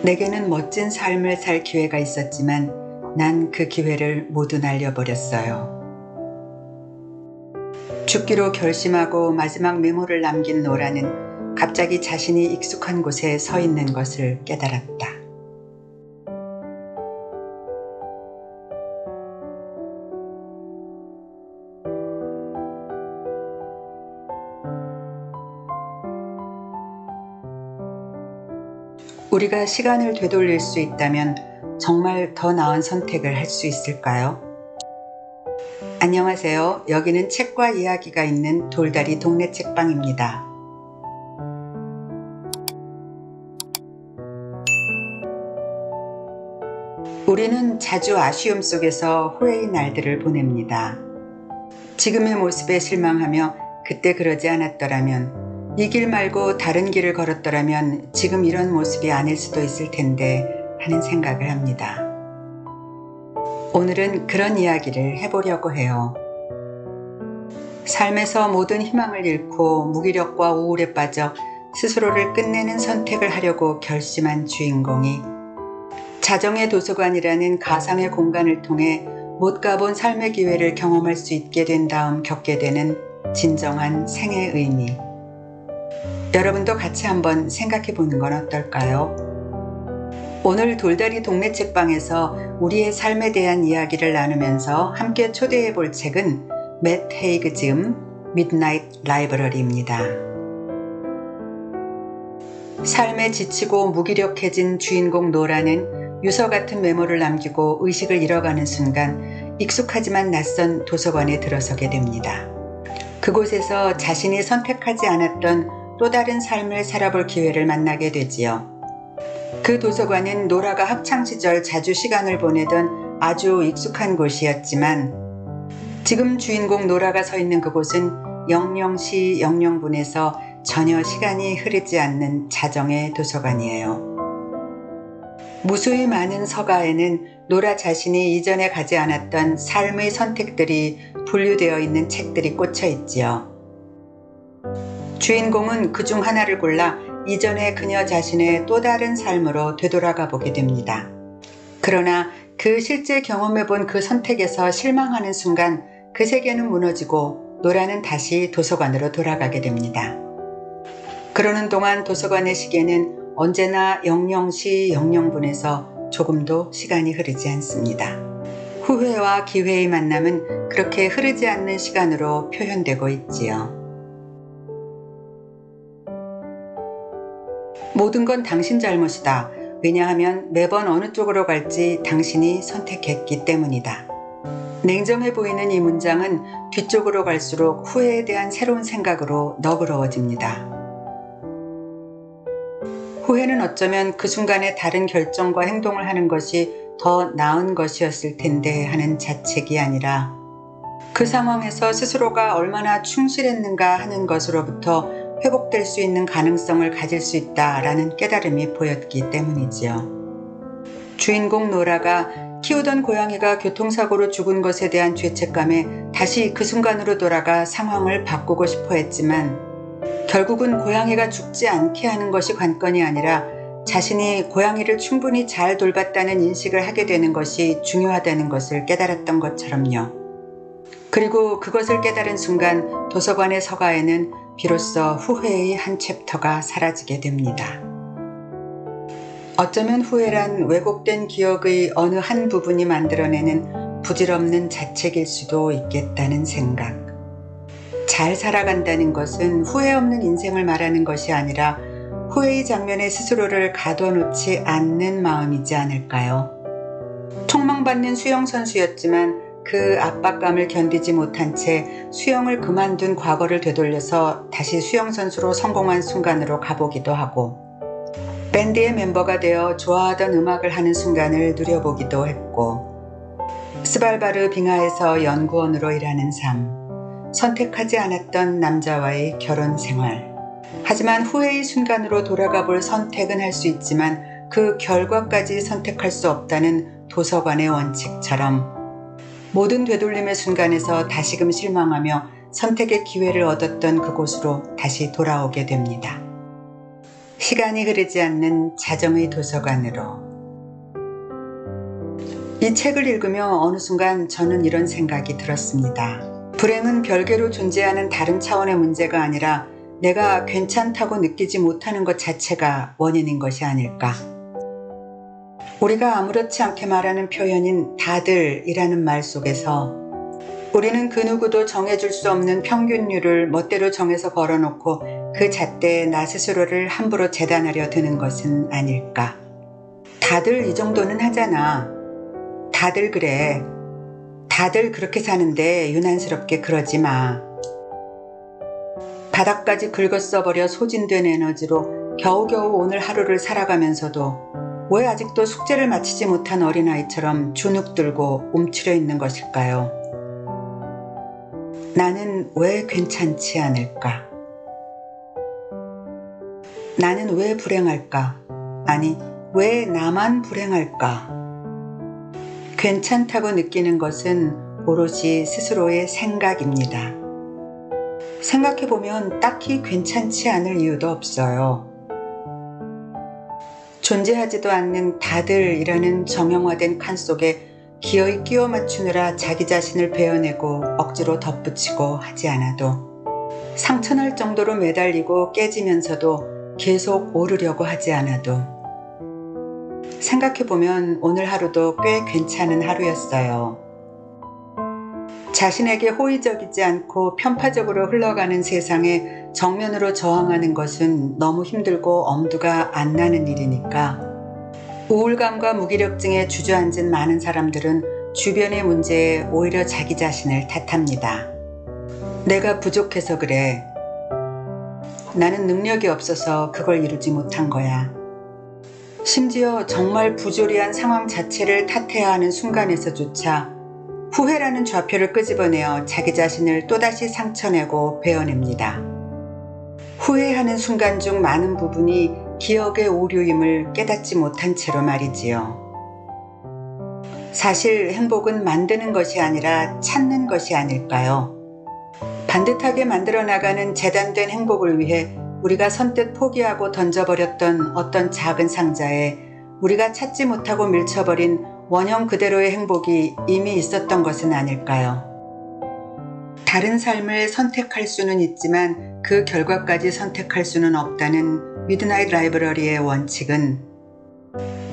내게는 멋진 삶을 살 기회가 있었지만 난 그 기회를 모두 날려버렸어요. 죽기로 결심하고 마지막 메모를 남긴 노라는 갑자기 자신이 익숙한 곳에 서 있는 것을 깨달았다. 우리가 시간을 되돌릴 수 있다면 정말 더 나은 선택을 할 수 있을까요? 안녕하세요. 여기는 책과 이야기가 있는 돌다리 동네 책방입니다. 우리는 자주 아쉬움 속에서 후회의 날들을 보냅니다. 지금의 모습에 실망하며 그때 그러지 않았더라면, 이 길 말고 다른 길을 걸었더라면 지금 이런 모습이 아닐 수도 있을 텐데 하는 생각을 합니다. 오늘은 그런 이야기를 해보려고 해요. 삶에서 모든 희망을 잃고 무기력과 우울에 빠져 스스로를 끝내는 선택을 하려고 결심한 주인공이 자정의 도서관이라는 가상의 공간을 통해 못 가본 삶의 기회를 경험할 수 있게 된 다음 겪게 되는 진정한 생의 의미. 여러분도 같이 한번 생각해 보는 건 어떨까요? 오늘 돌다리 동네 책방에서 우리의 삶에 대한 이야기를 나누면서 함께 초대해 볼 책은 맷 헤이그 지음 미드나잇 라이브러리입니다. 삶에 지치고 무기력해진 주인공 노라는 유서 같은 메모를 남기고 의식을 잃어가는 순간 익숙하지만 낯선 도서관에 들어서게 됩니다. 그곳에서 자신이 선택하지 않았던 또 다른 삶을 살아볼 기회를 만나게 되지요. 그 도서관은 노라가 학창시절 자주 시간을 보내던 아주 익숙한 곳이었지만 지금 주인공 노라가 서 있는 그곳은 영영시 영영분에서 전혀 시간이 흐르지 않는 자정의 도서관이에요. 무수히 많은 서가에는 노라 자신이 이전에 가지 않았던 삶의 선택들이 분류되어 있는 책들이 꽂혀 있지요. 주인공은 그중 하나를 골라 이전에 그녀 자신의 또 다른 삶으로 되돌아가 보게 됩니다. 그러나 그 실제 경험해본 그 선택에서 실망하는 순간 그 세계는 무너지고 노라는 다시 도서관으로 돌아가게 됩니다. 그러는 동안 도서관의 시계는 언제나 영영시 영영분에서 조금도 시간이 흐르지 않습니다. 후회와 기회의 만남은 그렇게 흐르지 않는 시간으로 표현되고 있지요. 모든 건 당신 잘못이다. 왜냐하면 매번 어느 쪽으로 갈지 당신이 선택했기 때문이다. 냉정해 보이는 이 문장은 뒤쪽으로 갈수록 후회에 대한 새로운 생각으로 너그러워집니다. 후회는 어쩌면 그 순간에 다른 결정과 행동을 하는 것이 더 나은 것이었을 텐데 하는 자책이 아니라 그 상황에서 스스로가 얼마나 충실했는가 하는 것으로부터 회복될 수 있는 가능성을 가질 수 있다라는 깨달음이 보였기 때문이지요. 주인공 노라가 키우던 고양이가 교통사고로 죽은 것에 대한 죄책감에 다시 그 순간으로 돌아가 상황을 바꾸고 싶어 했지만 결국은 고양이가 죽지 않게 하는 것이 관건이 아니라 자신이 고양이를 충분히 잘 돌봤다는 인식을 하게 되는 것이 중요하다는 것을 깨달았던 것처럼요. 그리고 그것을 깨달은 순간 도서관의 서가에는 비로소 후회의 한 챕터가 사라지게 됩니다. 어쩌면 후회란 왜곡된 기억의 어느 한 부분이 만들어내는 부질없는 자책일 수도 있겠다는 생각. 잘 살아간다는 것은 후회 없는 인생을 말하는 것이 아니라 후회의 장면에 스스로를 가둬놓지 않는 마음이지 않을까요? 촉망받는 수영선수였지만 그 압박감을 견디지 못한 채 수영을 그만둔 과거를 되돌려서 다시 수영선수로 성공한 순간으로 가보기도 하고 밴드의 멤버가 되어 좋아하던 음악을 하는 순간을 누려보기도 했고 스발바르 빙하에서 연구원으로 일하는 삶, 선택하지 않았던 남자와의 결혼 생활. 하지만 후회의 순간으로 돌아가 볼 선택은 할 수 있지만 그 결과까지 선택할 수 없다는 도서관의 원칙처럼 모든 되돌림의 순간에서 다시금 실망하며 선택의 기회를 얻었던 그곳으로 다시 돌아오게 됩니다. 시간이 흐르지 않는 자정의 도서관으로. 이 책을 읽으며 어느 순간 저는 이런 생각이 들었습니다. 불행은 별개로 존재하는 다른 차원의 문제가 아니라 내가 괜찮다고 느끼지 못하는 것 자체가 원인인 것이 아닐까. 우리가 아무렇지 않게 말하는 표현인 다들이라는 말 속에서 우리는 그 누구도 정해줄 수 없는 평균율을 멋대로 정해서 걸어놓고 그 잣대에 나 스스로를 함부로 재단하려 드는 것은 아닐까. 다들 이 정도는 하잖아. 다들 그래. 다들 그렇게 사는데 유난스럽게 그러지 마. 바닥까지 긁어 써버려 소진된 에너지로 겨우겨우 오늘 하루를 살아가면서도 왜 아직도 숙제를 마치지 못한 어린아이처럼 주눅 들고 움츠려 있는 것일까요? 나는 왜 괜찮지 않을까? 나는 왜 불행할까? 아니, 왜 나만 불행할까? 괜찮다고 느끼는 것은 오롯이 스스로의 생각입니다. 생각해보면 딱히 괜찮지 않을 이유도 없어요. 존재하지도 않는 다들이라는 정형화된 칸 속에 기어이 끼워 맞추느라 자기 자신을 베어내고 억지로 덧붙이고 하지 않아도, 상처날 정도로 매달리고 깨지면서도 계속 오르려고 하지 않아도, 생각해보면 오늘 하루도 꽤 괜찮은 하루였어요. 자신에게 호의적이지 않고 편파적으로 흘러가는 세상에 정면으로 저항하는 것은 너무 힘들고 엄두가 안 나는 일이니까 우울감과 무기력증에 주저앉은 많은 사람들은 주변의 문제에 오히려 자기 자신을 탓합니다. 내가 부족해서 그래. 나는 능력이 없어서 그걸 이루지 못한 거야. 심지어 정말 부조리한 상황 자체를 탓해야 하는 순간에서조차 후회라는 좌표를 끄집어내어 자기 자신을 또다시 상처내고 베어냅니다. 후회하는 순간 중 많은 부분이 기억의 오류임을 깨닫지 못한 채로 말이지요. 사실 행복은 만드는 것이 아니라 찾는 것이 아닐까요? 반듯하게 만들어 나가는 재단된 행복을 위해 우리가 선뜻 포기하고 던져버렸던 어떤 작은 상자에 우리가 찾지 못하고 밀쳐버린 원형 그대로의 행복이 이미 있었던 것은 아닐까요? 다른 삶을 선택할 수는 있지만 그 결과까지 선택할 수는 없다는 미드나잇 라이브러리의 원칙은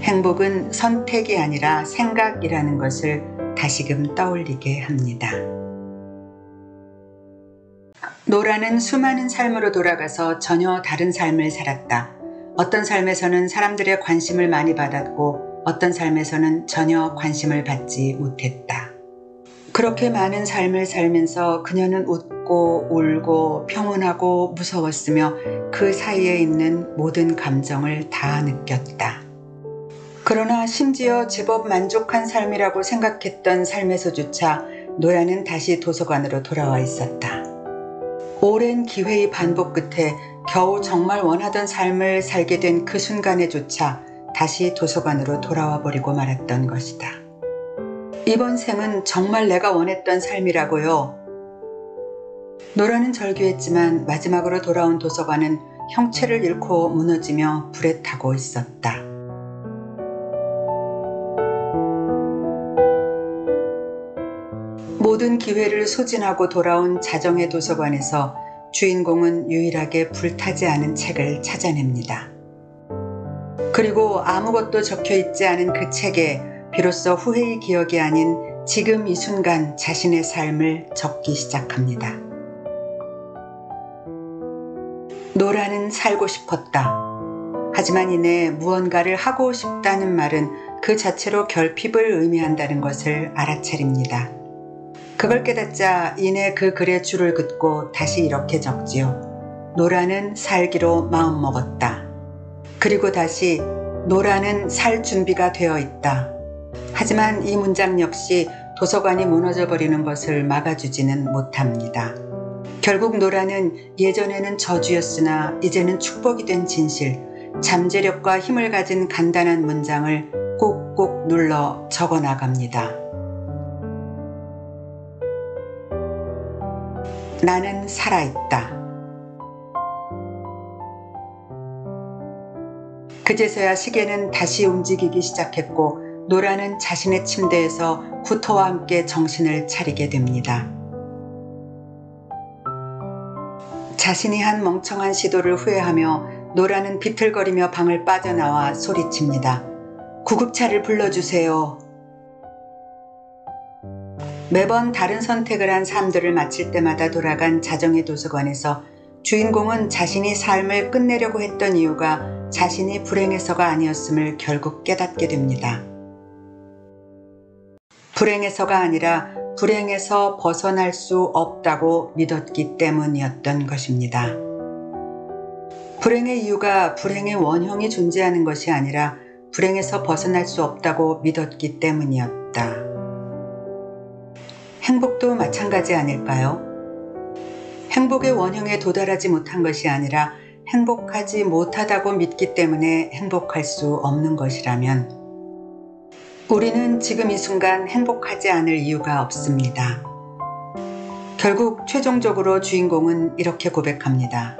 행복은 선택이 아니라 생각이라는 것을 다시금 떠올리게 합니다. 노라는 수많은 삶으로 돌아가서 전혀 다른 삶을 살았다. 어떤 삶에서는 사람들의 관심을 많이 받았고 어떤 삶에서는 전혀 관심을 받지 못했다. 그렇게 많은 삶을 살면서 그녀는 웃고 울고 평온하고 무서웠으며 그 사이에 있는 모든 감정을 다 느꼈다. 그러나 심지어 제법 만족한 삶이라고 생각했던 삶에서조차 노라는 다시 도서관으로 돌아와 있었다. 오랜 기회의 반복 끝에 겨우 정말 원하던 삶을 살게 된 그 순간에조차 다시 도서관으로 돌아와 버리고 말았던 것이다. 이번 생은 정말 내가 원했던 삶이라고요. 노라는 절규했지만 마지막으로 돌아온 도서관은 형체를 잃고 무너지며 불에 타고 있었다. 모든 기회를 소진하고 돌아온 자정의 도서관에서 주인공은 유일하게 불타지 않은 책을 찾아냅니다. 그리고 아무것도 적혀있지 않은 그 책에 비로소 후회의 기억이 아닌 지금 이 순간 자신의 삶을 적기 시작합니다. 노라는 살고 싶었다. 하지만 이내 무언가를 하고 싶다는 말은 그 자체로 결핍을 의미한다는 것을 알아차립니다. 그걸 깨닫자 이내 그 글의 줄을 긋고 다시 이렇게 적지요. 노라는 살기로 마음먹었다. 그리고 다시 노라는 살 준비가 되어 있다. 하지만 이 문장 역시 도서관이 무너져버리는 것을 막아주지는 못합니다. 결국 노라는 예전에는 저주였으나 이제는 축복이 된 진실, 잠재력과 힘을 가진 간단한 문장을 꾹꾹 눌러 적어나갑니다. 나는 살아있다. 그제서야 시계는 다시 움직이기 시작했고 노라는 자신의 침대에서 구토와 함께 정신을 차리게 됩니다. 자신이 한 멍청한 시도를 후회하며 노라는 비틀거리며 방을 빠져나와 소리칩니다. 구급차를 불러주세요. 매번 다른 선택을 한 삶들을 마칠 때마다 돌아간 자정의 도서관에서 주인공은 자신이 삶을 끝내려고 했던 이유가 자신이 불행해서가 아니었음을 결국 깨닫게 됩니다. 불행해서가 아니라 불행에서 벗어날 수 없다고 믿었기 때문이었던 것입니다. 불행의 이유가 불행의 원형이 존재하는 것이 아니라 불행에서 벗어날 수 없다고 믿었기 때문이었다. 행복도 마찬가지 아닐까요? 행복의 원형에 도달하지 못한 것이 아니라 행복하지 못하다고 믿기 때문에 행복할 수 없는 것이라면 우리는 지금 이 순간 행복하지 않을 이유가 없습니다. 결국 최종적으로 주인공은 이렇게 고백합니다.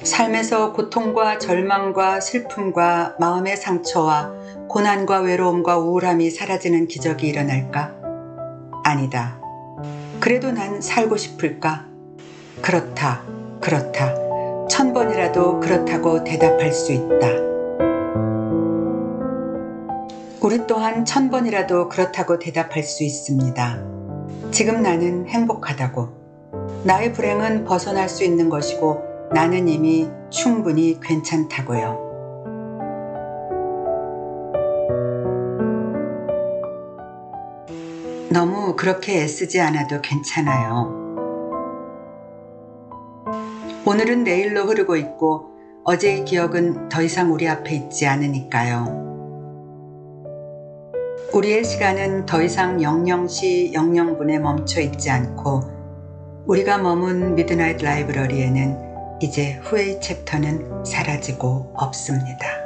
삶에서 고통과 절망과 슬픔과 마음의 상처와 고난과 외로움과 우울함이 사라지는 기적이 일어날까? 아니다. 그래도 난 살고 싶을까? 그렇다. 1000번이라도 그렇다고 대답할 수 있다. 우리 또한 1000번이라도 그렇다고 대답할 수 있습니다. 지금 나는 행복하다고. 나의 불행은 벗어날 수 있는 것이고 나는 이미 충분히 괜찮다고요. 너무 그렇게 애쓰지 않아도 괜찮아요. 오늘은 내일로 흐르고 있고 어제의 기억은 더 이상 우리 앞에 있지 않으니까요. 우리의 시간은 더 이상 00시 00분에 멈춰 있지 않고 우리가 머문 미드나잇 라이브러리에는 이제 후회의 챕터는 사라지고 없습니다.